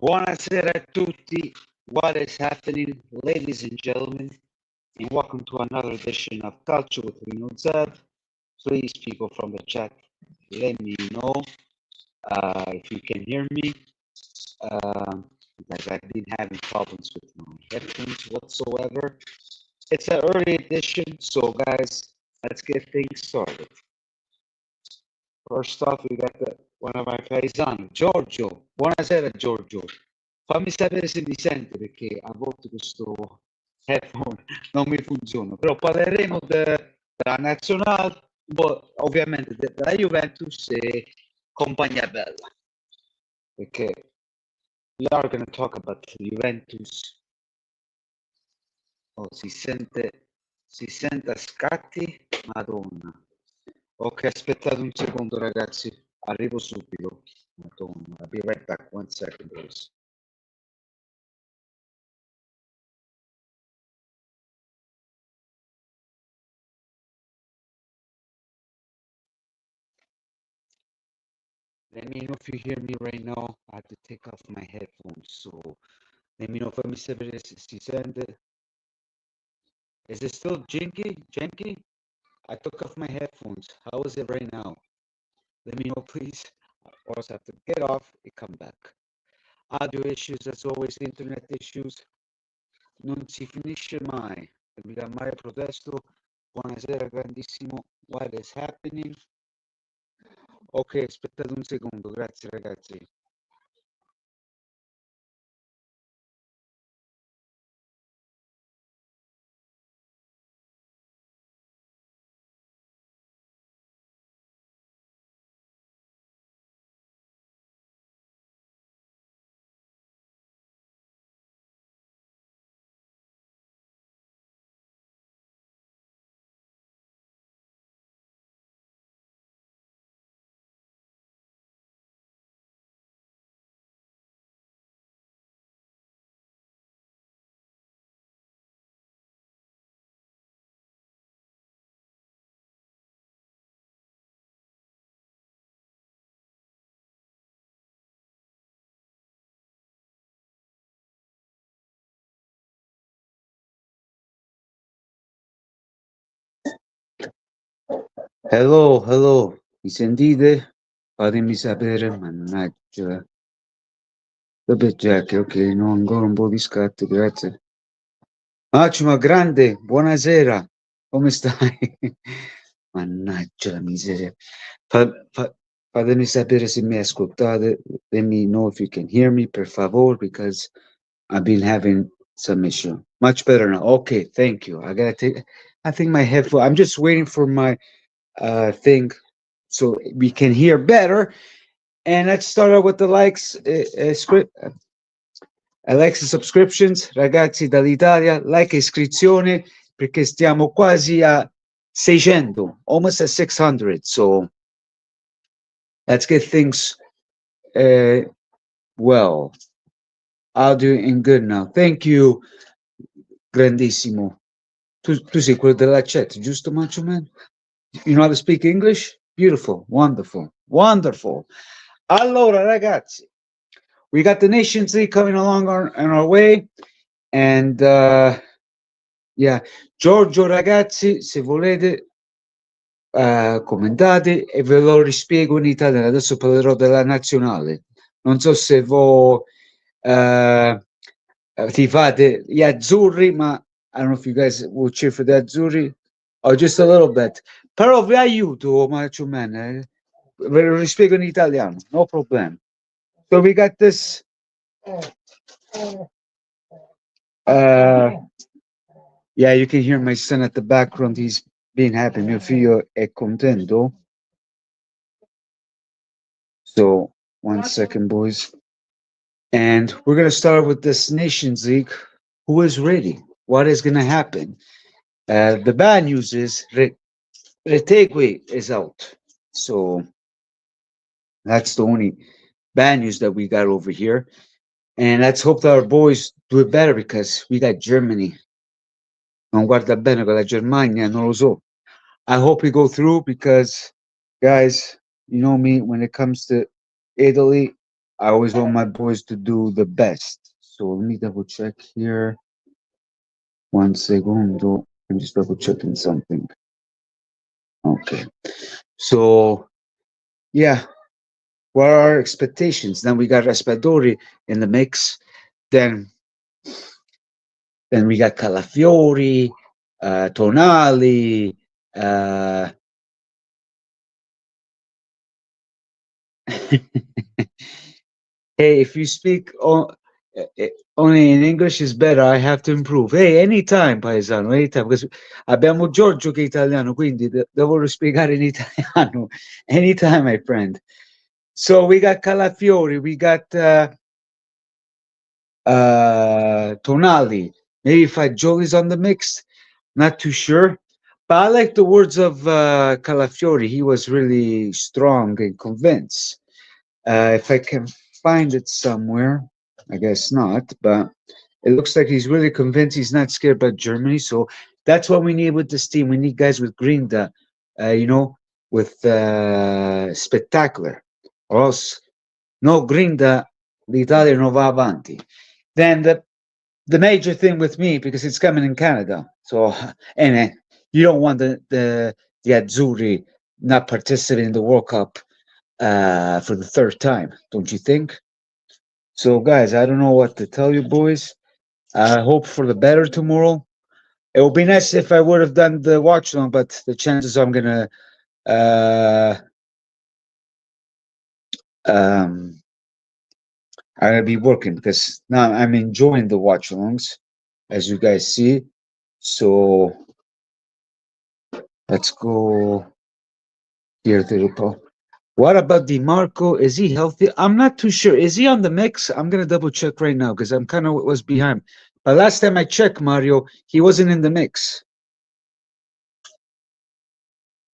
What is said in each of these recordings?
Buonasera a tutti. What is happening, ladies and gentlemen, and welcome to another edition of Culture with Reno Zeb. Please, people from the chat, let me know if you can hear me. Because I've been having problems with my headphones whatsoever. It's an early edition, so guys, let's get things started. First off, we got one of my paesani, Giorgio. Buonasera, Giorgio. Fammi sapere se mi sente perché a volte questo headphone non mi funziona. Però parleremo della nazionale, ovviamente della Juventus e compagnia bella. Perché we are going to talk about Juventus. Oh, si sente a scatti? Madonna. Ok, aspettate un secondo, ragazzi. Arrivo subito. Madonna. I'll be right back. 1 second, please. Let me know if you hear me right now. I have to take off my headphones. So let me know if I'm si sente. Is it still janky? I took off my headphones. How is it right now? Let me know, please. Or else I have to get off and come back. Audio issues, as always, internet issues. Non si finisce mai. Mi dà male protesto. Buonasera, grandissimo. What is happening? Ok, aspettate un secondo. Grazie, ragazzi. Hello, mi sentite? Fatemi sapere, mannaggia. Vabbè, Jack, ok, no, ancora un po' di scatti, grazie. Massimo, grande, buonasera, come stai? Mannaggia la miseria. Fatemi sapere se mi ascoltate. Let me know if you can hear me, per favor, because I've been having some issue. Much better now. Okay, thank you. I think my headphone, I'm just waiting for my thing so we can hear better. And let's start out with the likes, likes and subscriptions, ragazzi dall'Italia, like e iscrizione, perché stiamo quasi a 600, almost at 600. So let's get things well. I'll do in good now. Thank you, grandissimo. Tu sei quello della chat, giusto, Macho Man? You know how to speak English? Beautiful, wonderful. Allora, ragazzi, we got the Nations League coming along on our way, and yeah, Giorgio, ragazzi, se volete commentate e ve lo rispiego in italiano. Adesso parlerò della nazionale. Non so se voi tifate gli azzurri, ma I don't know if you guys will cheer for the azzurri or just a little bit. Però vi aiuto, Macho Man. Ve lo rispiego in italiano, no problem. So we got this. Yeah, you can hear my son at the background. He's being happy. Mio figlio è contento. So 1 second, boys. And we're going to start with this Nations League. Who is ready? What is going to happen? The bad news is Retegui is out. So that's the only bad news that we got over here. And let's hope that our boys do it better because we got Germany. Non guarda bene con la Germania, non lo so. I hope we go through because, guys, you know me, when it comes to Italy, I always want my boys to do the best. So let me double check here. One segundo. I'm just double checking something. Okay. So yeah, what are our expectations? Then we got Raspadori in the mix. Then we got Calafiori, Tonali. Hey, if you speak only in English is better, I have to improve. Hey, anytime, paesano, anytime. Because abbiamo Giorgio che è italiano, quindi devo spiegare in italiano. Anytime, my friend. So we got Calafiori, we got Tonali. Maybe Fagioli's on the mix. Not too sure. But I like the words of Calafiori. He was really strong and convinced. If I can find it somewhere, I guess not, but it looks like he's really convinced he's not scared about Germany. So that's what we need with this team. We need guys with grinta, with spectacular. Or else, no grinta, l'Italia non va avanti. Then the major thing with me, because it's coming in Canada, so and you don't want the azzurri not participating in the World Cup for the third time, don't you think? So, guys, I don't know what to tell you, boys. I hope for the better tomorrow. It would be nice if I would have done the watch long, but the chances I'm gonna uh, um, I'm gonna be working because now I'm enjoying the watch alongs, as you guys see. So let's go here to the. What about DiMarco? Is he healthy? I'm not too sure. Is he on the mix? I'm gonna double check right now because I'm kind of was behind. But last time I checked, Mario, he wasn't in the mix.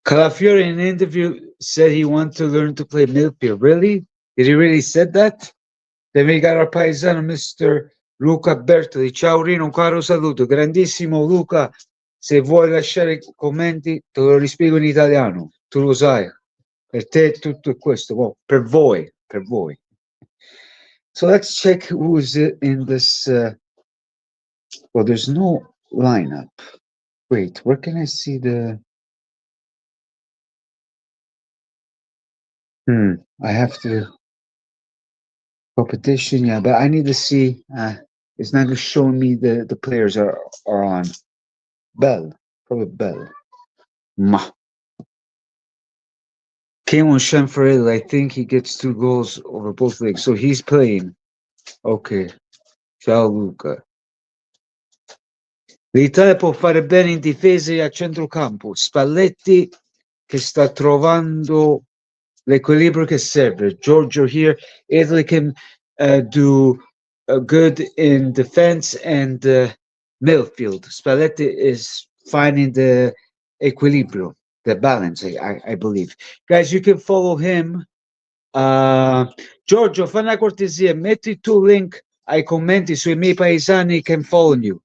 Calafiori in an interview said he wanted to learn to play midfield. Really? Did he really said that? Then we got our paesano, Mr. Luca Bertoli. Ciao Rino, un caro saluto. Grandissimo Luca. Se vuoi lasciare commenti, te lo rispiego in italiano. Tu lo sai. Per te tutto questo. Well, per voi. Per voi. So let's check who's in this. Well, there's no lineup. Wait, where can I see the? I have to competition. Yeah, but I need to see. It's not showing me the players are on. Bell, probably Bell. Ma. Came on Shanfarelli. I think he gets 2 goals over both legs, so he's playing. Okay. Ciao Luca. L'Italia può fare bene in difesa e a centrocampo. Spalletti che sta trovando l'equilibrio che serve. Giorgio here. Italy can do good in defense and midfield. Spalletti is finding the equilibrio, the balance, I believe. Guys, you can follow him. Giorgio, fai una cortesia, metti tu link ai commenti sui miei paesani can follow you.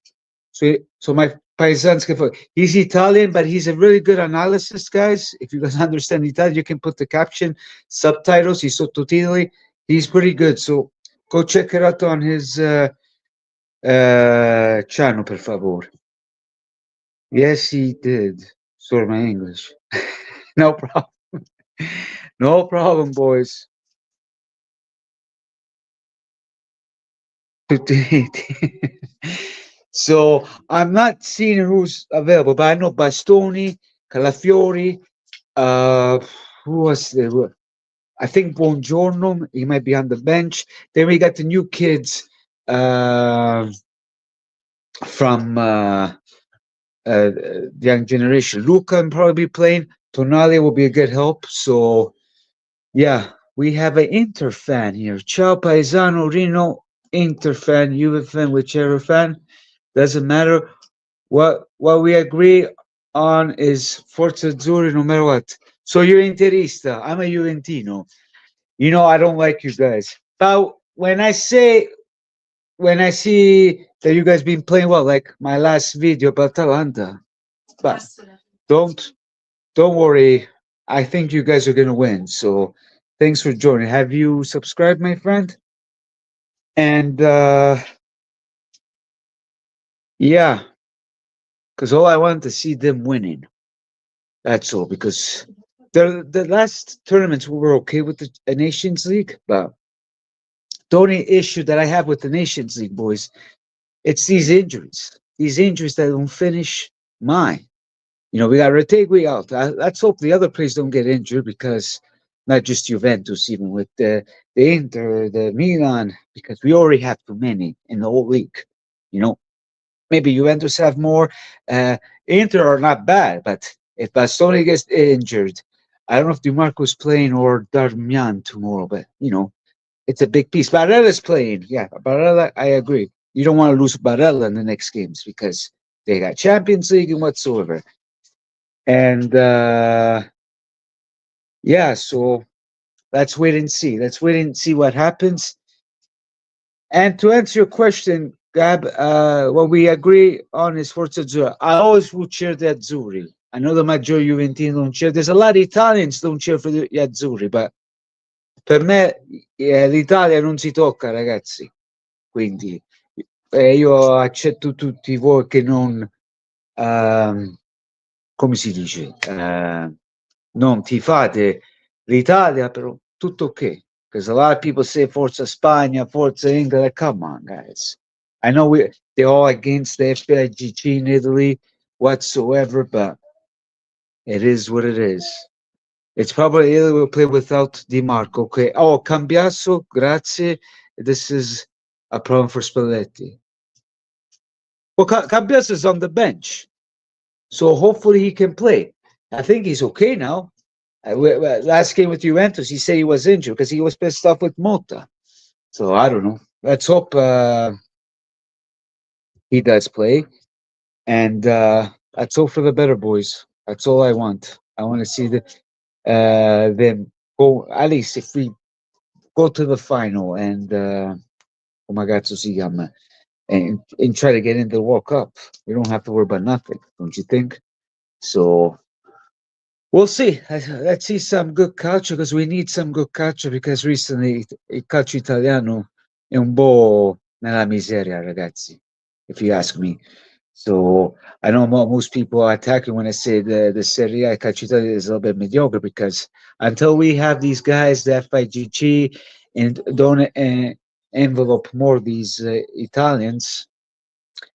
So my paisans can follow. He's Italian, but he's a really good analysis, guys. If you guys understand Italian, you can put the caption, subtitles, i sottotitoli. He's pretty good. So go check it out on his channel, per favore. Yes, he did. Sorry, my English. No problem. No problem, boys. So I'm not seeing who's available, but I know Bastoni, Calafiori, who was there? I think Buongiorno, he might be on the bench. Then we got the new kids from the young generation. Luca will probably be playing. Tonali will be a good help. So, yeah, we have an Inter fan here. Ciao, Paesano, Rino, Inter fan, Juve fan, whichever fan. Doesn't matter. What we agree on is Forza Azzurri no matter what. So you're Interista. I'm a Juventino. You know I don't like you guys. But when I see that you guys been playing well, like my last video about Atalanta, but don't worry. I think you guys are gonna win. So Thanks for joining. Have you subscribed, my friend? And yeah, because all I want to see them winning. That's all. Because the last tournaments we were okay with the Nations League, but the only issue that I have with the Nations League, boys, it's these injuries. These injuries that don't finish mine. You know, we got Retegui out. Let's hope the other players don't get injured because not just Juventus, even with the Inter, the Milan, because we already have too many in the whole league. You know, maybe Juventus have more. Inter are not bad, but if Bastoni gets injured, I don't know if DiMarco's playing or Darmian tomorrow, but you know, it's a big piece. Barella's playing. Yeah, Barella, I agree. You don't want to lose Barella in the next games because they got Champions League and whatsoever. And yeah, so let's wait and see. Let's wait and see what happens. And to answer your question, Gab, what we agree on is Forza Azzurri. I always will cheer the Azzurri. I know the maggior Juventini don't cheer. There's a lot of Italians don't cheer for the Azzurri, but per me l'Italia non si tocca, ragazzi. Quindi io accetto tutti voi che non, come si dice, non tifate l'Italia, però tutto ok. Because a lot of people say Forza Spagna, Forza England. Come on, guys. I know they're all against the FIGC in Italy whatsoever, but it is what it is. It's probably Italy will play without Di Marco. Okay. Oh, Cambiasso, grazie. This is a problem for Spalletti. Well, Cambiasso is on the bench, so hopefully he can play. I think he's okay now. Last game with Juventus, he said he was injured because he was pissed off with Mota. So I don't know. Let's hope he does play, and let's hope for the better, boys. That's all I want. I want to see them go. At least if we go to the final and oh my God, so see and try to get into the World Cup. We don't have to worry about nothing, don't you think? So we'll see. Let's see some good culture because we need some good culture because recently il calcio italiano è un po' nella miseria, ragazzi, if you ask me. So I know most people are attacking when I say the Serie A calcio italiano is a little bit mediocre because until we have these guys, the FIGC, and don't envelope more these Italians,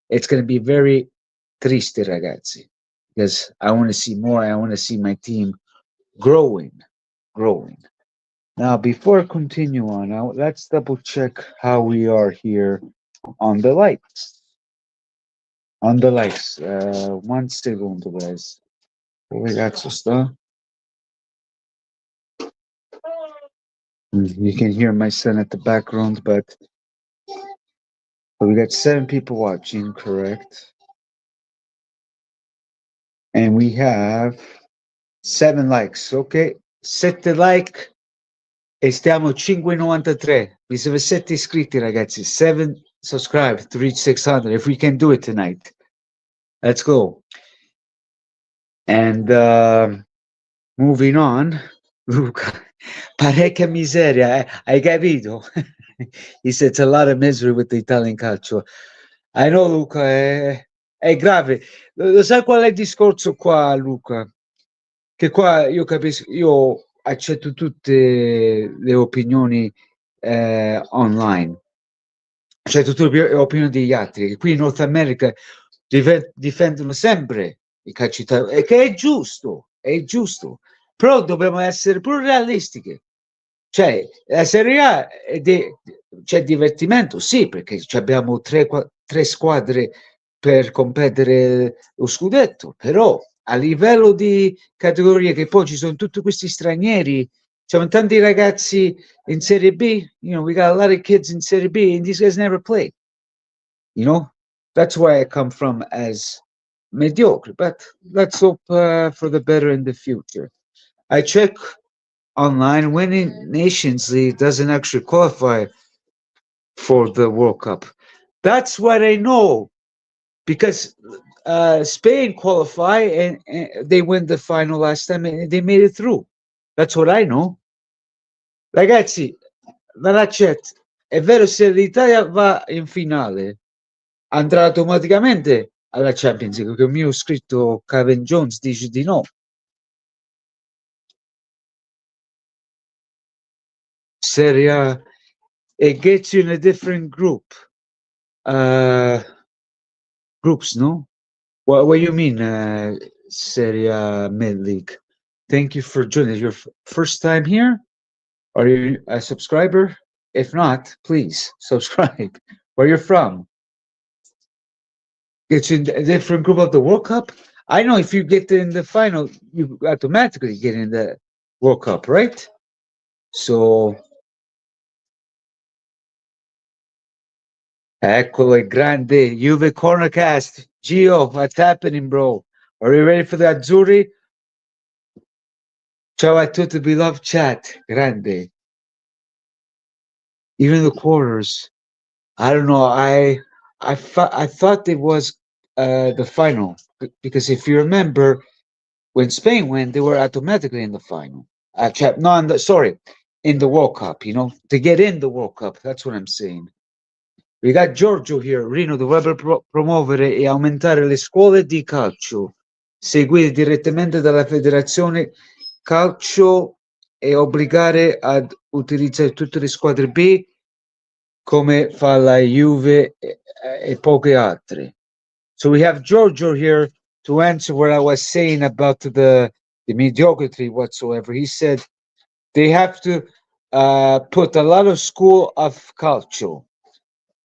it's going to be very triste, ragazzi, because I want to see more. I want to see my team growing. Now, before I continue on, now let's double check how we are here on the likes. On the likes, 1 second, guys. Ragazzo, sta? You can hear my son at the background, but we got 7 people watching, correct? And we have 7 likes, ok? 7 like e stiamo 5,93. Mi serve 7 iscritti, ragazzi. 7 subscribe to reach 600. If we can do it tonight, let's go. And moving on, Luca, parecchia miseria, hai capito? He said it's a lot of misery with the Italian calcio. I know, Luca, è grave. Lo sai qual è il discorso qua, Luca? Che qua io capisco, io accetto tutte le opinioni online, accetto tutte le opinioni degli altri, che qui in North America difendono sempre i calci italiani, e che è giusto, però dobbiamo essere pure realistiche. Cioè, la Serie A c'è divertimento, sì, perché abbiamo tre squadre per competere lo scudetto, però a livello di categoria che poi ci sono tutti questi stranieri, c'è tanti ragazzi in Serie B, you know, we got a lot of kids in Serie B and these guys never play, you know, that's where I come from as mediocre, but let's hope for the better in the future. I check online, winning Nations League doesn't actually qualify for the World Cup. That's what I know because Spain qualify and they win the final last time and they made it through. That's what I know. Ragazzi, dalla chat, è vero se l'Italia va in finale, andrà automaticamente alla Champions League, perché il mio scritto Kevin Jones dice di no. Serie A, it gets you in a different group. Groups, no? What do you mean, Serie A mid-league? Thank you for joining. Your first time here? Are you a subscriber? If not, please subscribe. Where you're from? Get you in a different group of the World Cup? I know if you get in the final, you automatically get in the World Cup, right? So, eccolo, è grande. Juve Cornercast. Gio, what's happening, bro? Are you ready for the azzurri? Ciao a tutti, beloved chat. Grande. Even the quarters. I don't know. I thought it was the final because if you remember, when Spain went, they were automatically in the final. No, sorry, in the World Cup. You know, to get in the World Cup. That's what I'm saying. We got Giorgio here. Rino dovrebbe promuovere e aumentare le scuole di calcio, seguite direttamente dalla federazione calcio e obbligare ad utilizzare tutte le squadre B come fa la Juve e poche altre. So we have Giorgio here to answer what I was saying about the mediocrity whatsoever. He said they have to put a lot of school of calcio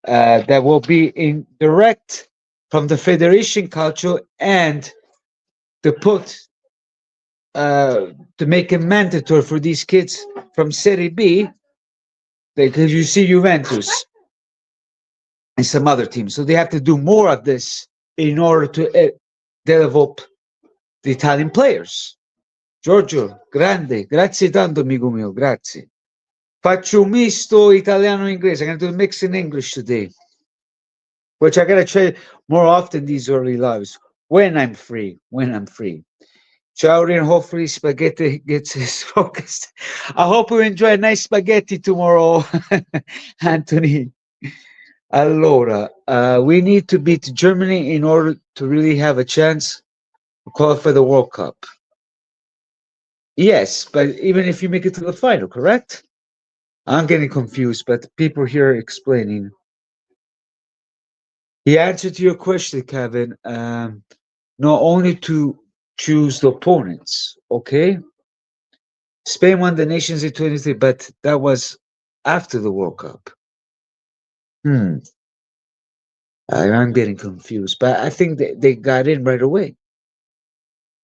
that will be in direct from the federation calcio and to put to make it mandatory for these kids from Serie B because you see Juventus and some other teams. So they have to do more of this in order to develop the Italian players. Giorgio, grande, grazie tanto amico mio, grazie. Faccio un misto italiano-inglese. I'm going to do a mix in English today, which I got to try more often these early lives when I'm free. Ciao, Rin. Hopefully, spaghetti gets his focused. I hope you enjoy a nice spaghetti tomorrow, Anthony. Allora, we need to beat Germany in order to really have a chance to qualify for the World Cup. Yes, but even if you make it to the final, correct? I'm getting confused, but people here explaining. The answer to your question, Kevin, not only to choose the opponents, okay? Spain won the Nations in 23, but that was after the World Cup. I'm getting confused, but I think they got in right away.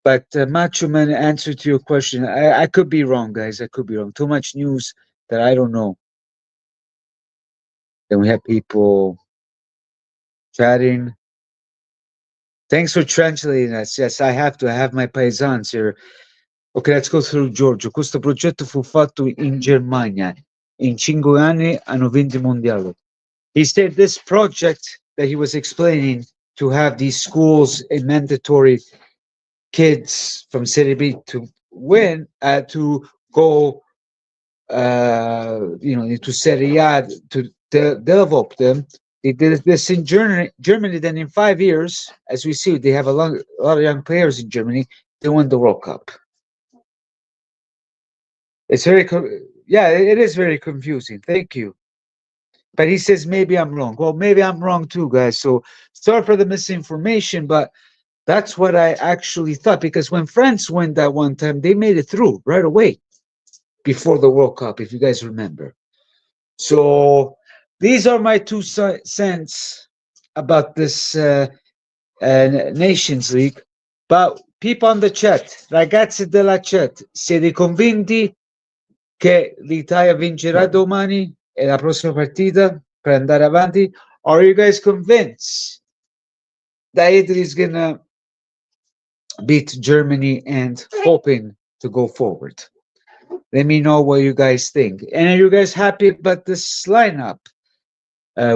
But Macho Man, answer to your question, I could be wrong, guys. I could be wrong. Too much news that I don't know. Then we have people chatting. Thanks for translating us. Yes, I have to. I have my paesans here. Okay, let's go through Giorgio. Questo progetto fu fatto in Germania. In 5 anni hanno vinto il mondiale. He said this project that he was explaining to have these schools and mandatory kids from Serie B to win, to go, to Serie A to develop them. They did this in Germany. Then in 5 years, as we see, they have a lot of young players in Germany. They won the World Cup. It's very, it is very confusing. Thank you. But he says maybe I'm wrong. Well, maybe I'm wrong too, guys. So sorry for the misinformation, but that's what I actually thought. Because when France went that one time, they made it through right away before the World Cup, if you guys remember. So these are my 2 cents about this Nations League. But people on the chat, ragazzi della chat, siete convinti che l'Italia vincerà domani e la prossima partita per andare avanti? Are you guys convinced that Italy is gonna beat Germany and hoping to go forward? Let me know what you guys think. And are you guys happy about this lineup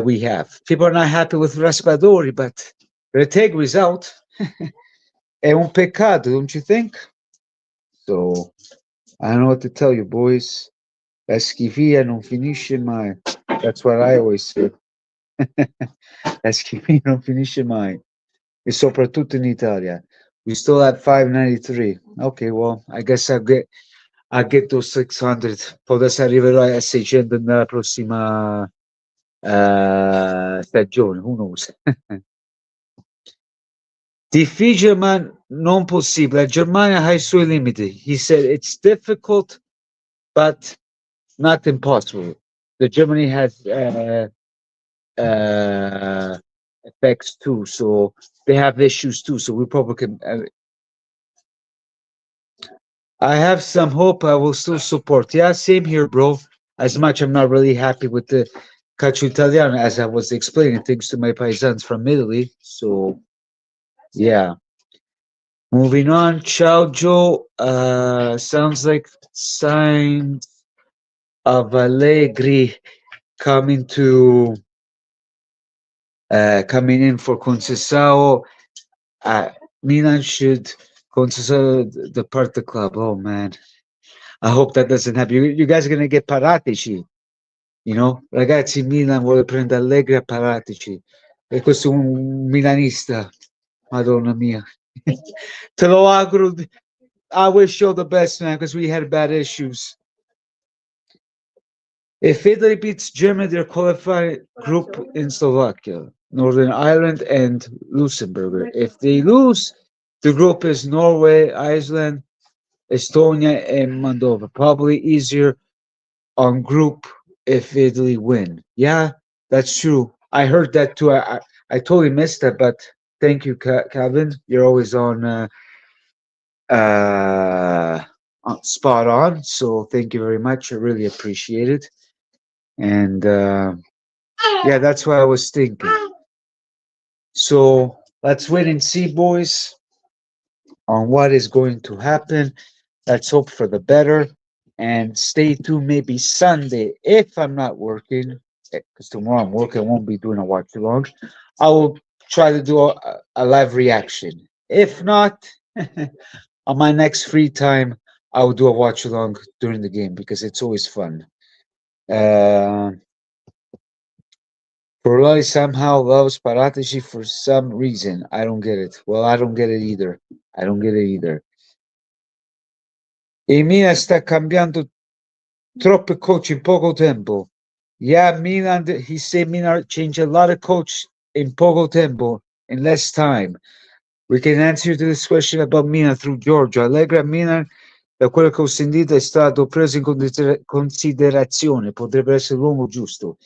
we have? People are not happy with Raspadori, but Retegui is out. È un peccato, don't you think? So I don't know what to tell you, boys. La schifia non finisce mai. That's what I always say. La schifia non finisce mai. E soprattutto in Italia. We still at 593. Okay, well, I guess I'll get those 600. Poi adesso arriverò a 600 nella prossima stagione. Who knows? Difficile, ma non possibile. La Germania ha I suoi limiti. He said it's difficult, but not impossible. The Germany has effects too, so they have issues too. So we probably can. I have some hope. I will still support. Yeah, same here, bro. As much I'm not really happy with the calcio italiano, as I was explaining things to my paisans from Italy. So yeah. Moving on, Ciao Joe. Sounds like signs of Allegri coming to coming in for Conceição. Uh, Milan should Conceição depart the club. Oh man, I hope that doesn't happen. You guys are gonna get Paratici. You know, ragazzi, Milan vuole prendere Allegri a Paratici. E questo è un milanista. Madonna mia. Te lo auguro. I wish you all the best, man, because we had bad issues. If Italy beats Germany, they're qualified group in Slovakia, Northern Ireland, and Luxembourg. If they lose, the group is Norway, Iceland, Estonia, and Moldova. Probably easier on group if Italy win. Yeah, that's true. I heard that too. I totally missed that, but thank you, Calvin. You're always uh, spot on. So thank you very much. I really appreciate it. And yeah, that's what I was thinking. So let's wait and see, boys, on what is going to happen. Let's hope for the better. And stay tuned maybe Sunday if I'm not working, because tomorrow I'm working, I won't be doing a watch along. I will try to do a live reaction. If not, on my next free time, I will do a watch along during the game because it's always fun. Ferrari somehow loves Paratici for some reason. I don't get it. Well, I don't get it either. I don't get it either. E Milan sta cambiando troppo coach in poco tempo. Yeah, Milan, he said Milan changed a lot of coach in poco tempo, in less time. We can answer to this question about Milan through Giorgio. Allegri a Milan, da quello che ho sentito, è stato preso in considerazione. Potrebbe essere l'uomo giusto.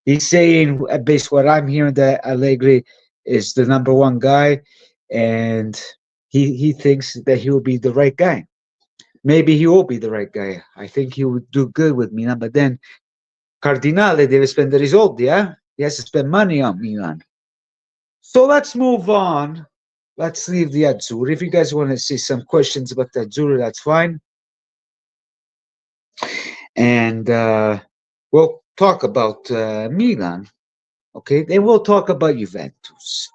He's saying, based what I'm hearing, that Allegri is the number one guy, and he thinks that he will be the right guy. Maybe he will be the right guy. I think he would do good with Milan, but then Cardinale deve spendere i soldi, eh? He has to spend money on Milan. So let's move on. Let's leave the Azzurri. If you guys want to see some questions about the Azzurri, that's fine. And we'll talk about Milan. Okay, then we'll talk about Juventus.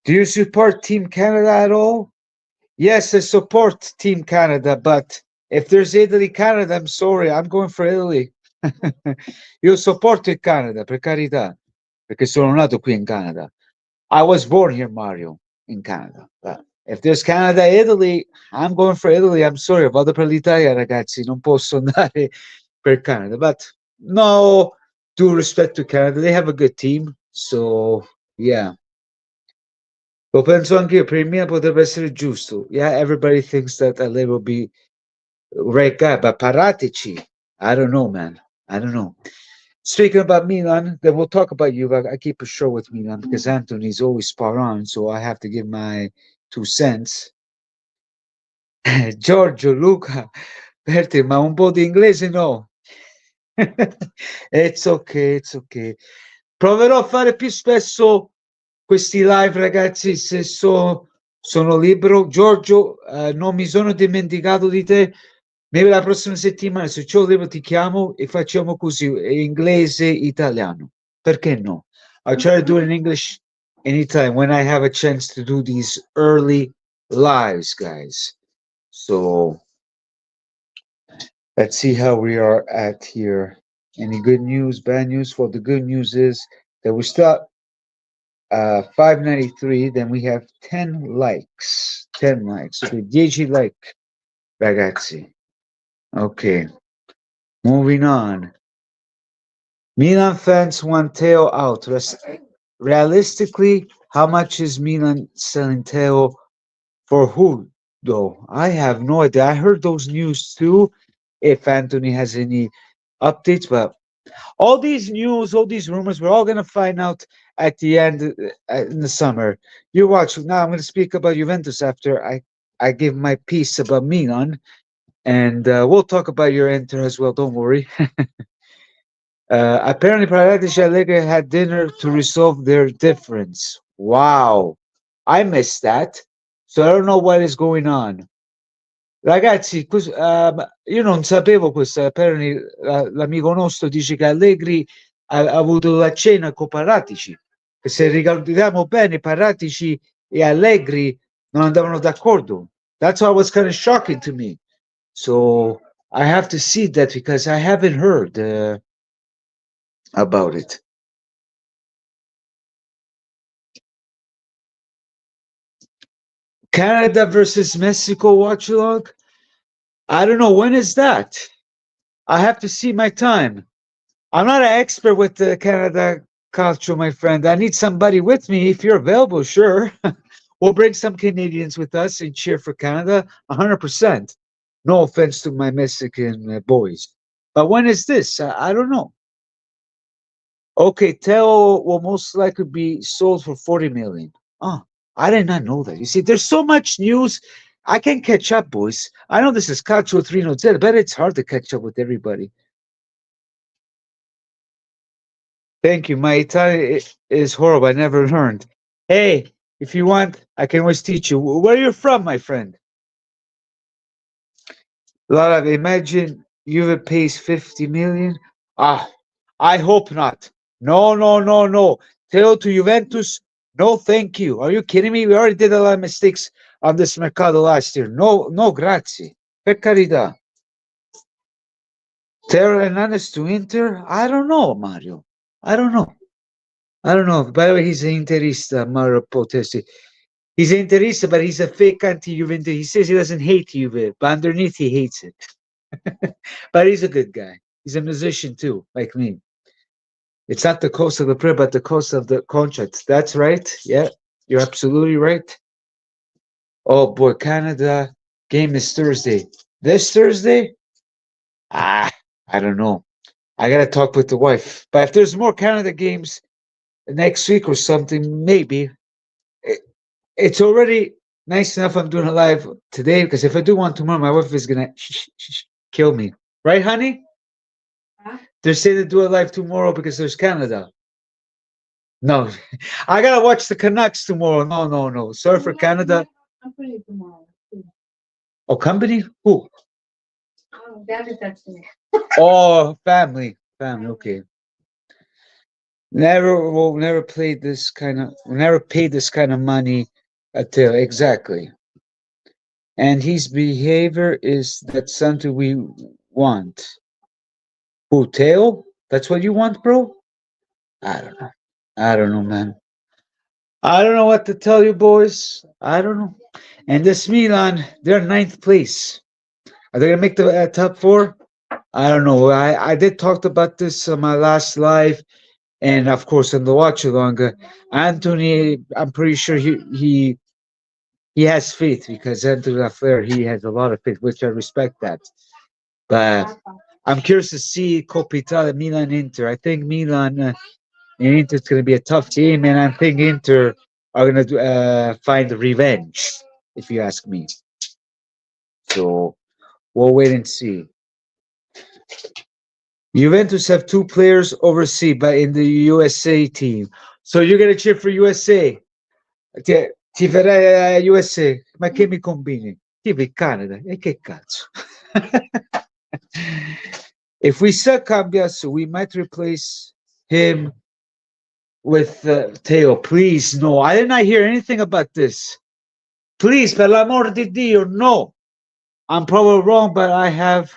Do you support Team Canada at all? Yes, I support Team Canada, but if there's Italy, Canada, I'm sorry, I'm going for Italy. Io supporto il Canada, per carità, perché sono nato qui in Canada. I was born here, Mario, in Canada. But if there's Canada, Italy, I'm going for Italy. I'm sorry, vado per l'Italia, ragazzi, non posso andare per Canada. But no due respect to Canada, they have a good team. So, yeah. Lo penso anche io, per il Milan potrebbe essere giusto. Yeah, everybody thinks that LA will be right guy, but Paratici, I don't know, man. I don't know. Speaking about Milan, then we'll talk about you. I keep it short with Milan because Anthony's always spot on, so I have to give my 2 cents. Giorgio, Luca, Berti, ma un po' di inglese no. It's okay, it's okay. Proverò a fare più spesso questi live, ragazzi, se sono libero. Giorgio, non mi sono dimenticato di te. Maybe la prossima settimana, se c'ho libero, ti chiamo e facciamo così, inglese, italiano. Perché no? I'll try to do it in English anytime when I have a chance to do these early lives, guys. So, Let's see how we are at here. Any good news, bad news? Well, the good news is that we start 593, then we have 10 likes. 10 likes. Okay, 10 like, ragazzi. Okay, moving on. Milan fans want Teo out. Realistically, how much is Milan selling Teo for who, though? I have no idea. I heard those news too. If Anthony has any updates, but all these news, all these rumors, we're all going to find out at the end in the summer. You watch. Now I'm going to speak about Juventus after I give my piece about Milan, and we'll talk about your Inter as well. Don't worry. Apparently, Paratici and Allegri had dinner to resolve their difference. Wow, I missed that. So I don't know what is going on. Ragazzi, io non sapevo questo, apparently l'amico nostro dice che Allegri ha avuto la cena con Paratici, e se ricordiamo bene Paratici e Allegri non andavano d'accordo. That's why it was kind of shocking to me. So I have to see that because I haven't heard about it. Canada versus Mexico watch along? I don't know. When is that? I have to see my time. I'm not an expert with the Canada culture, my friend. I need somebody with me. If you're available, sure. We'll bring some Canadians with us and cheer for Canada 100%. No offense to my Mexican boys. But when is this? I don't know. Okay, Teo will most likely be sold for 40 million. Oh, I did not know that. You see, there's so much news. I can't catch up, boys. I know this is Calcio 390, but it's hard to catch up with everybody. Thank you. My Italian is horrible. I never learned. Hey, if you want, I can always teach you. Where are you from, my friend? Lara, imagine Juve pays 50 million. Ah, I hope not. No, no, no, no. Teo to Juventus. No, thank you. Are you kidding me? We already did a lot of mistakes on this mercado last year. No, no, grazie. Per carità. Teo Hernandez to Inter? I don't know, Mario. I don't know. I don't know. By the way, he's an Interista, Mario Potesti. He's an Interista, but he's a fake anti-Juventus. He says he doesn't hate Juve, but underneath he hates it. But he's a good guy. He's a musician too, like me. It's not the cost of the prayer, but the cost of the contract. That's right. Yeah, you're absolutely right. Oh boy, Canada game is Thursday. This Thursday? Ah, I don't know. I gotta talk with the wife. But if there's more Canada games next week or something, maybe. It's already nice enough I'm doing it live today because if I do one tomorrow, my wife is gonna kill me. Right, honey? Huh? They're saying to do it live tomorrow because there's Canada. No, I gotta watch the Canucks tomorrow. No, no, no. Sorry for Canada. Company tomorrow. Oh, company? Who? Oh, Daddy texted me. Oh, family. Family, okay. Never played this kind of, never paid this kind of money until exactly. And his behavior is that something we want. Who, Teo? That's what you want, bro? I don't know. I don't know, man. I don't know what to tell you, boys. I don't know. And this Milan, they're ninth place. Are they gonna make the top four? I don't know. I did talk about this on my last live, and of course in the watch along. Anthony, I'm pretty sure he has faith because Anthony Lafleur, he has a lot of faith, which I respect that. But I'm curious to see Coppa Italia, Milan, Inter. I think Milan and Inter is going to be a tough game, and I think Inter are going to find revenge, if you ask me. So we'll wait and see. Juventus have two players overseas, but in the USA team. So you're going to cheer for USA. Ti farai USA, ma che mi combini? Tipo il Canada, e che cazzo? If we sell Cambias, we might replace him with Teo. Please, no. I did not hear anything about this. Please, per l'amor di Dio, no. I'm probably wrong, but I have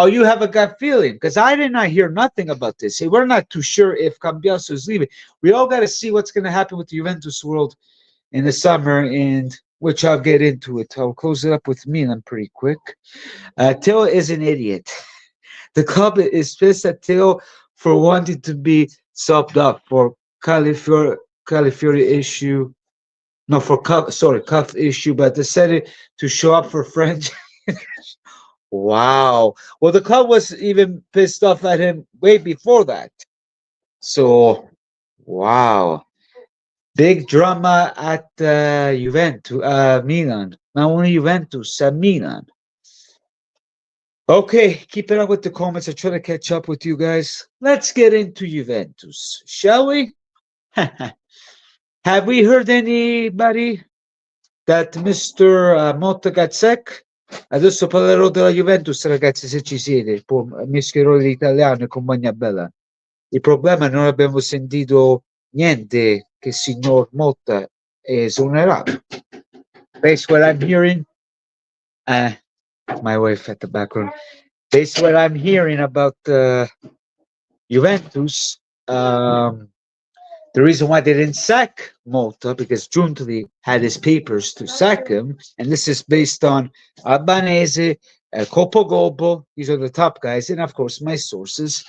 Oh, you have a gut feeling because I did not hear nothing about this. Hey, we're not too sure if Cambiaso is leaving. We all got to see what's going to happen with the Juventus world in the summer, and which I'll get into it. I'll close it up with Milan pretty quick. Teo is an idiot. The club is pissed at Teo for wanting to be subbed up for Califiore issue. No, for cuff issue, but decided to show up for French. Wow. Well, the club was even pissed off at him way before that. So, wow. Big drama at Juventus, Milan. Not only Juventus, Milan. Okay, keep it up with the comments. I try to catch up with you guys. Let's get into Juventus, shall we? Have we heard anybody that Mr. Motta got sick? Adesso parlerò della Juventus, ragazzi, se ci siete. Poi mischierò l'italiano e compagnia bella. Il problema è non abbiamo sentito niente che il signor Motta esonerà. Based what I'm hearing, my wife at the background. Based what I'm hearing about Juventus, the reason why they didn't sack Motta because Giuntoli had his papers to sack him, and this is based on Albanese, Copogobo. These are the top guys, and of course my sources.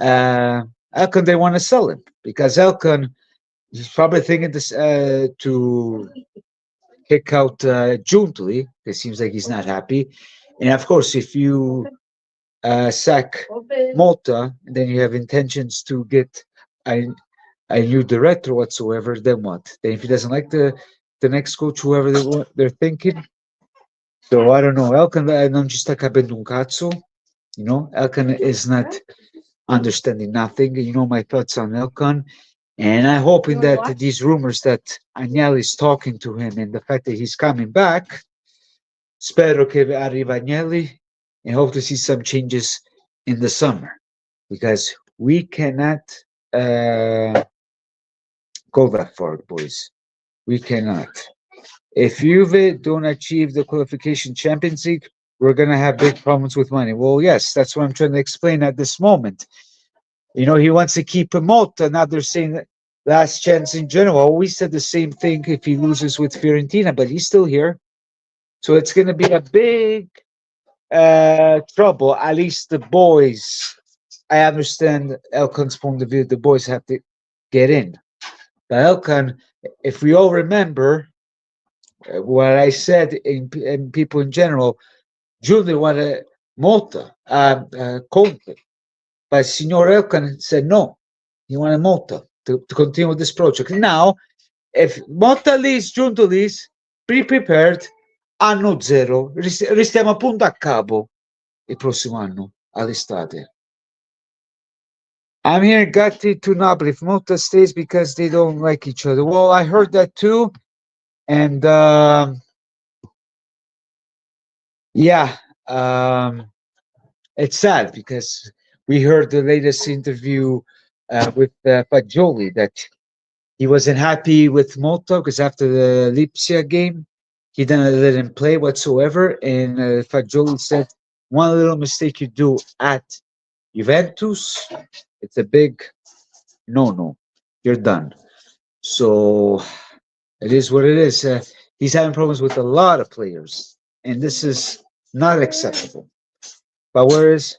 Elkan, they want to sell him because Elkan is probably thinking this to kick out Giuntoli. It seems like he's not happy, and of course, if you sack Motta, and then you have intentions to get a new director whatsoever, then what? Then if he doesn't like the next coach, whoever they're thinking. So I don't know. Elkan non ci sta capendo un cazzo. You know, Elkan is not understanding nothing. You know my thoughts on Elkan. And I'm hoping that these rumors that Agnelli is talking to him and the fact that he's coming back, spero che arriva Agnelli and hope to see some changes in the summer. Because we cannot go that far, boys. We cannot. If Juve don't achieve the qualification Champions League, we're going to have big problems with money. Well, yes, that's what I'm trying to explain at this moment. You know, he wants to keep Motta. Now they're saying that last chance in general. We said the same thing if he loses with Fiorentina, but he's still here. So it's going to be a big trouble. At least the boys, I understand Elkan's point of view. The boys have to get in. But Elkan, if we all remember what I said in people in general, Giulio wanted Motta, Conte. But Signor Elkan said no. He wanted Motta to continue with this project. Now, if Motta leaves, Giunto leaves, be prepared, anno zero. Restiamo appunto a capo il prossimo anno, all'estate. I'm hearing Gatti to Napoli. If Motta stays because they don't like each other. Well, I heard that too. And yeah, it's sad because we heard the latest interview with Fagioli that he wasn't happy with Motta because after the Lipsia game, he didn't let him play whatsoever. And Fagioli said, one little mistake you do at Juventus, it's a big no. You're done. So it is what it is. He's having problems with a lot of players, and this is not acceptable. But whereas,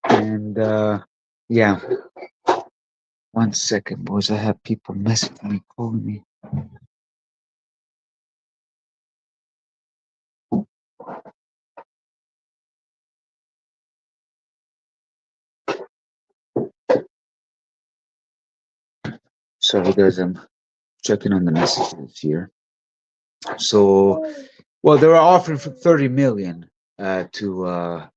and yeah, 1 second, boys. I have people messaging me, calling me. Sorry, guys, I'm checking on the messages here. So, well, they were offering for 30 million to.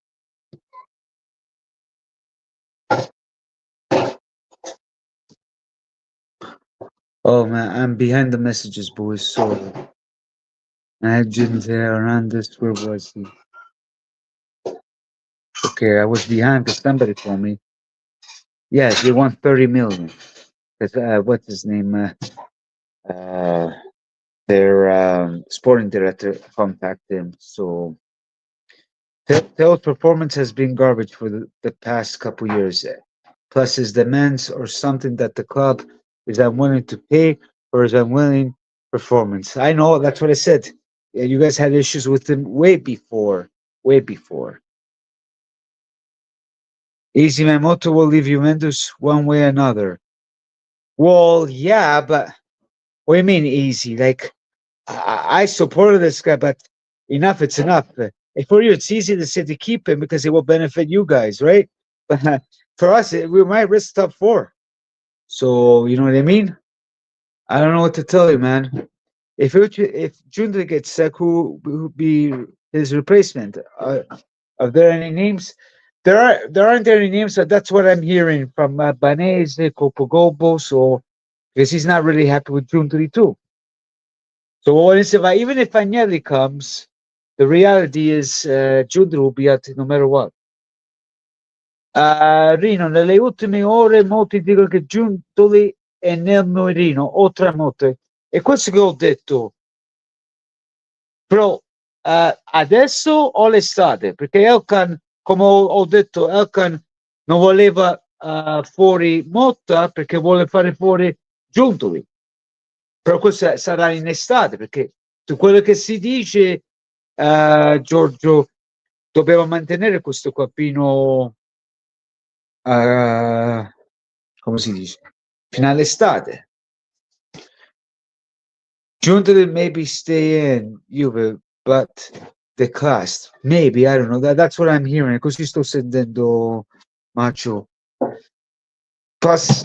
Oh man, I'm behind the messages, boys. So, I had Jim there around this. Where was he? Okay, I was behind because somebody told me. Yes, they want 30 million. What's his name? their sporting director contacted him. So Theo's performance has been garbage for the past couple years. Plus his demands or something that the club is unwilling to pay for his unwilling performance. I know that's what I said. Yeah, you guys had issues with him way before. Way before. Easy Mamoto will leave Juventus one way or another. Well, yeah, but what do you mean easy? Like I supported this guy, but enough, it's enough. For you, it's easy to say to keep him because it will benefit you guys, right? But for us, we might risk top four. So you know what I mean? I don't know what to tell you, man. If Junda gets sick, who would be his replacement? Are there any names? There aren't any names, but that's what I'm hearing from Banese, Copogobo. So because he's not really happy with June 32. So what is if even if Agnelli comes, the reality is Junda will be out no matter what. Rino, nelle ultime ore molti dicono che Giuntoli è nel Rino o Tramonte. E questo che ho detto, però adesso o l'estate? Perché Elkan, come ho detto, Elkan non voleva fuori Motta perché vuole fare fuori Giuntoli. Però questo sarà in estate, perché su quello che si dice, Giorgio, dobbiamo mantenere questo capino come si dice? Fino all'estate. Giunta maybe stay in Juve, but the cost. Maybe, I don't know. That's what I'm hearing. Così sto sentendo Macho. Plus,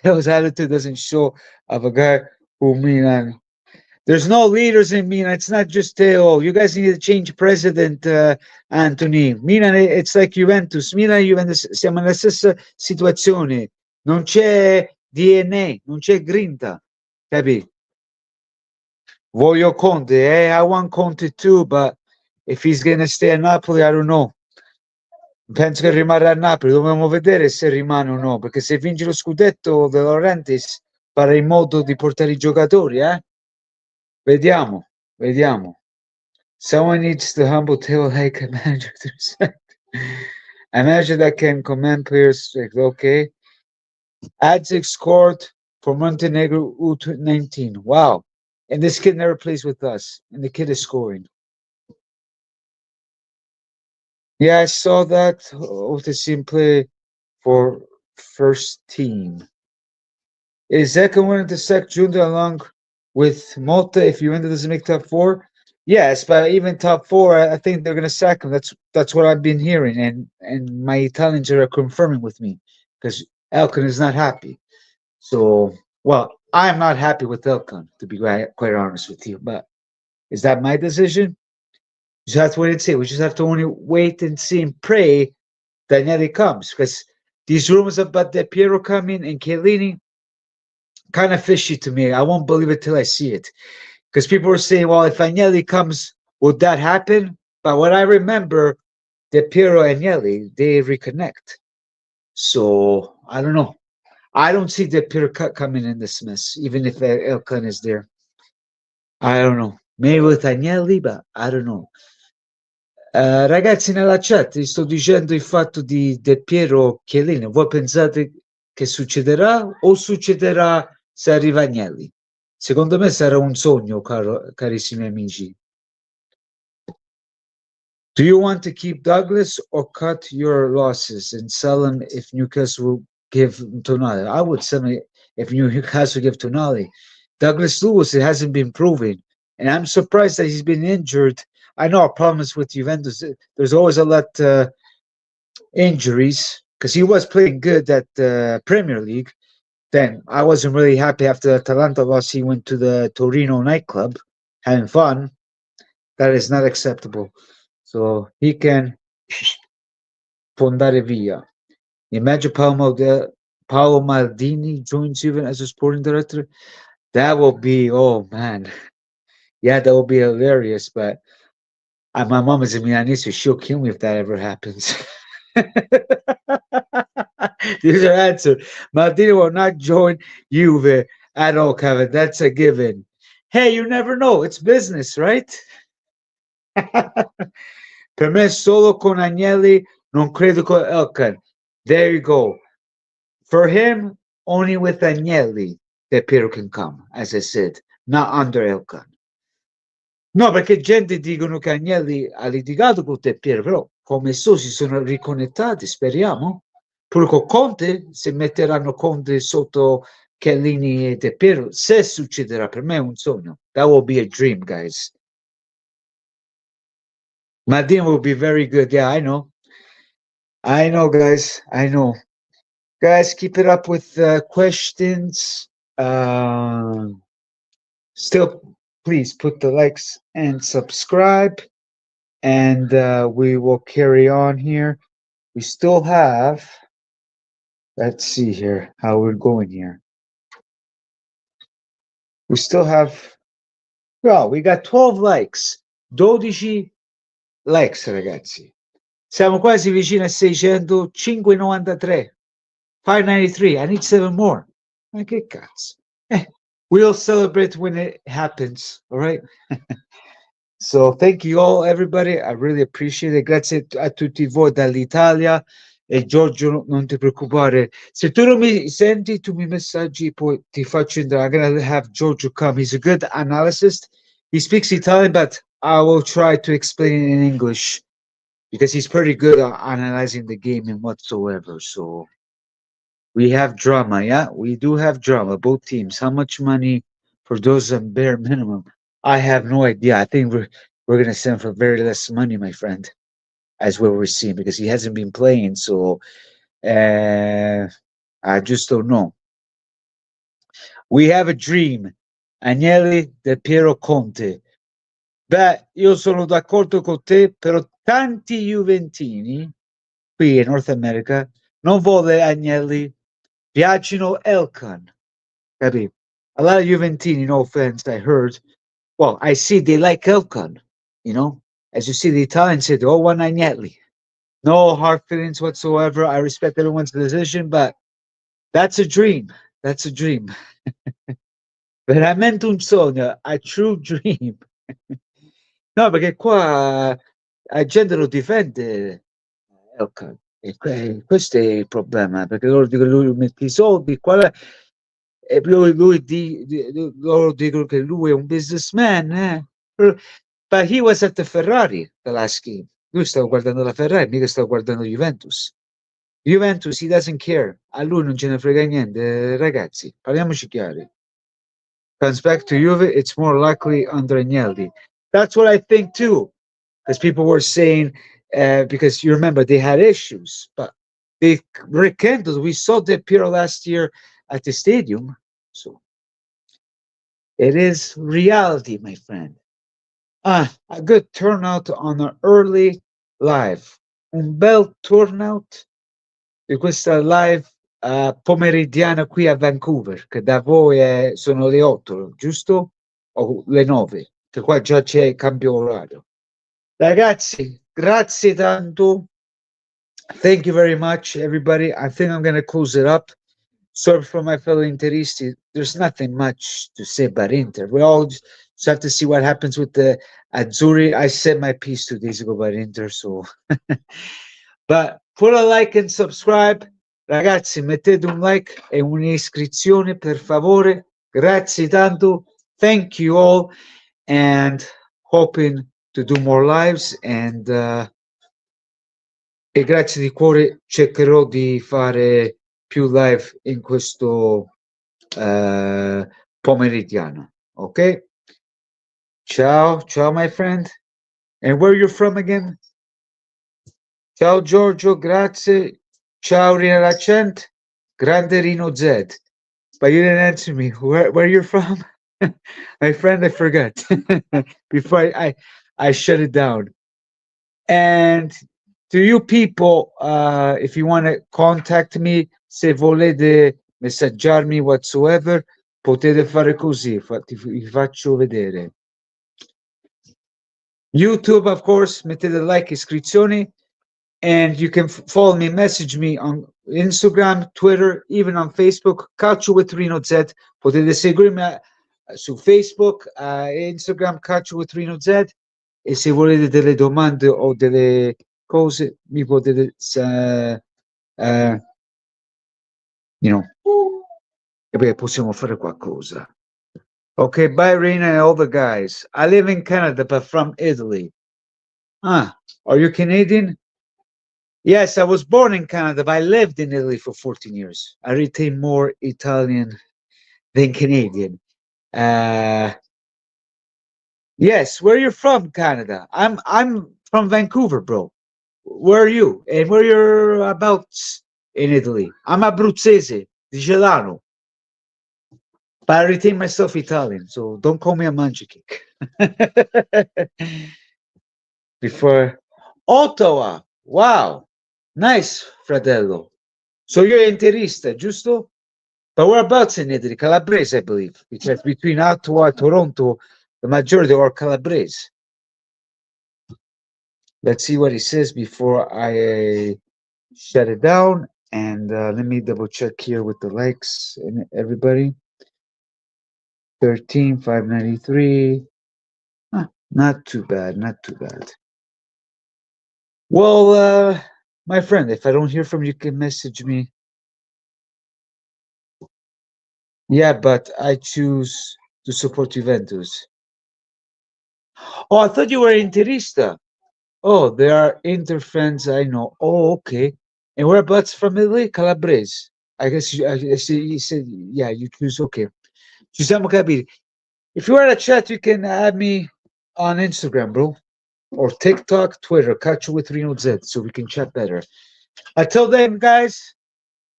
Teo's attitude doesn't show of a guy who Milan. There's no leaders in Milan. It's not just Teo. You guys need to change president, Anthony. Milan, it's like Juventus. Milan e Juventus siamo nella stessa situazione. Non c'è DNA, non c'è grinta. Capi? Voglio Conte. I want Conte too, but if he's going to stay a Napoli, I don't know. Penso che rimarrà a Napoli. Dobbiamo vedere se rimane o no, perché se vince lo scudetto De Laurentiis farà in modo di portare i giocatori, Vediamo, vediamo. Someone needs to humble Teo like a manager to respect. A manager that can command players. Okay. Adzik scored for Montenegro U19. Wow. And this kid never plays with us. And the kid is scoring. Yeah, I saw that. Otesim play for first team. Is Zeka willing to sack Junda along with Malta if Juventus doesn't make top four? Yes, but even top four, I think they're gonna sack him. That's what I've been hearing, and my Italians are confirming with me because Elkan is not happy. So, well, I'm not happy with Elkan, to be quite honest with you. But is that my decision? You just have to wait and see. We just have to only wait and see and pray that Nelly comes because these rumors about De Piero coming and Chiellini kind of fishy to me. I won't believe it till I see it. Because people were saying, well, if Agnelli comes, would that happen? But what I remember, De Piero and Agnelli, they reconnect. So I don't know. I don't see De Piero coming in this mess, even if Elkan is there. I don't know. Maybe with Agnelli, but I don't know. Ragazzi nella chat, vi sto dicendo il fatto di De Piero Chiellini. Voi pensate che succederà o succederà se arriva Agnelli? Secondo me sarà un sogno, carissimi amici. Do you want to keep Douglas or cut your losses and sell him if Newcastle give Tonali? I would sell him if Newcastle give Tonali. Douglas Lewis, it hasn't been proven. And I'm surprised that he's been injured. I know our problems with Juventus. There's always a lot injuries because he was playing good at the Premier League. Then I wasn't really happy after the Atalanta loss. He went to the Torino nightclub having fun. That is not acceptable. So he can fondare via. Imagine Paolo Maldini joins Juventus as a sporting director. That will be, oh man. Yeah, that will be hilarious. But my mom is a Milanese. She'll kill me if that ever happens. These are answered. Maldini will not join Juve at all, Kevin. That's a given. Hey, you never know. It's business, right? Per me solo con Agnelli, non credo con Elkan. There you go. For him, only with Agnelli, Del Piero can come, as I said, not under Elkan. No, perché gente dicono che Agnelli ha litigato con Del Piero, però come so si sono riconnettati, speriamo. Pure con Conte, se metteranno Conte sotto Chiellini e Del Piero, se succederà, per me è un sogno. That will be a dream, guys. Madin will be very good. Yeah, I know. I know, guys. I know. Guys, keep it up with questions. Still, please put the likes and subscribe, and we will carry on here. We still have, let's see here how we're going here. We still have, well, we got 12 likes, 12 likes, ragazzi. Siamo quasi vicini a 600, 593, 593. I need 7 more. Ma che cazzo? We'll celebrate when it happens, all right? So thank you all, everybody. I really appreciate it. Grazie a tutti voi dall'Italia. E Giorgio, non ti preoccupare. Se tu non mi senti, tu mi messaggi, poi ti faccio entrare. I'm going to have Giorgio come. He's a good analyst. He speaks Italian, but I will try to explain it in English because he's pretty good at analyzing the game and whatsoever. So we have drama, yeah? We do have drama, both teams. How much money for those on bare minimum? I have no idea. I think we're gonna send for very less money, my friend, as what we're seeing, because he hasn't been playing. So I just don't know. We have a dream. Agnelli, Del Piero, Conte. Beh, io sono d'accordo con te, però tanti Juventini qui in North America non vuole Agnelli, piacciono Elkan. Capi? A lot of Juventini, no offense, I heard. Well, I see they like Elkan, you know? As you see, the Italians said, oh, one Agnelli. No hard feelings whatsoever. I respect everyone's decision, but that's a dream. That's a dream. Veramente un sogno, a true dream. No, perché qua la gente lo difende Elkan. E questo è il problema, perché loro dicono lui mette i soldi, e loro dicono che lui è un businessman, But he was at the Ferrari the last game. Lui stava guardando la Ferrari, mica stava guardando Juventus. Juventus, he doesn't care. A lui non ce ne frega niente, ragazzi. Parliamoci chiari. Comes back to Juve, it's more likely under Agnelli. That's what I think too. Because people were saying, because you remember they had issues, but they rekindled. We saw Del Piero last year at the stadium. So it is reality, my friend. A good turnout on an early live. Un bel turnout di questa live pomeridiana qui a Vancouver, che da voi sono le 8, giusto? O le 9, che qua già c'è cambio orario. Ragazzi, grazie tanto. Thank you very much, everybody. I think I'm going to close it up. Sorry for my fellow Interisti. There's nothing much to say about Inter. We all just have to see what happens with the Azzurri. I said my piece 2 days ago about Inter, so. But put a like and subscribe. Ragazzi, mettete un like e un'iscrizione, per favore. Grazie tanto. Thank you all. And hoping to do more lives. And e grazie di cuore, cercherò di fare più live in questo pomeridiano. Ok? Ciao, ciao, my friend. And where you're from again? Ciao, Giorgio, grazie. Ciao, Rina Lacent. Grande Rino Z. But you didn't answer me. Where you're from? My friend, I forgot. Before I shut it down. And to you people, if you want to contact me, se volete messaggiarmi whatsoever, potete fare così, vi faccio vedere. YouTube, of course, mettete like, iscrizioni, and you can follow me, message me on Instagram, Twitter, even on Facebook, Calcio with Rino Z. Potete seguirmi su Facebook, Instagram, Calcio with Rino Z. E se volete delle domande o delle cose, mi potete, you know, possiamo fare qualcosa. Okay, bye, Rena and all the guys. I live in Canada, but from Italy. Ah, are you Canadian? Yes, I was born in Canada, but I lived in Italy for 14 years. I retain more Italian than Canadian. Yes, where are you from, Canada? I'm from Vancouver, bro. Where are you? And where you're about in Italy? I'm Abruzzese, di Gelano. But I retain myself Italian, so don't call me a mangiakick. Before Ottawa. Wow. Nice, fratello. So you're interista, giusto? But whereabouts in Italy? Calabrese, I believe. Because between Ottawa and Toronto, the majority are Calabrese. Let's see what he says before I shut it down. And let me double check here with the likes and everybody. 13,593. Huh, not too bad, not too bad. Well, my friend, if I don't hear from you, you can message me. Yeah, but I choose to support Juventus. Oh, I thought you were Interista. Oh, there are Inter fans I know. Oh, okay. And whereabouts from Italy? Calabrese. I guess I see you said, yeah, you choose, okay. Ci siamo capiti. If you want to chat, you can add me on Instagram, bro. Or TikTok, Twitter, Calcio with Rino Z, so we can chat better. Until then, guys,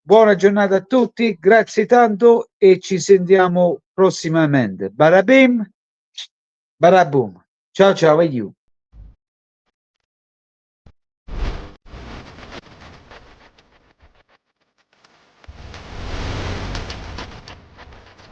buona giornata a tutti, grazie tanto e ci sentiamo prossimamente. Barabim, baraboom. Ciao ciao a you.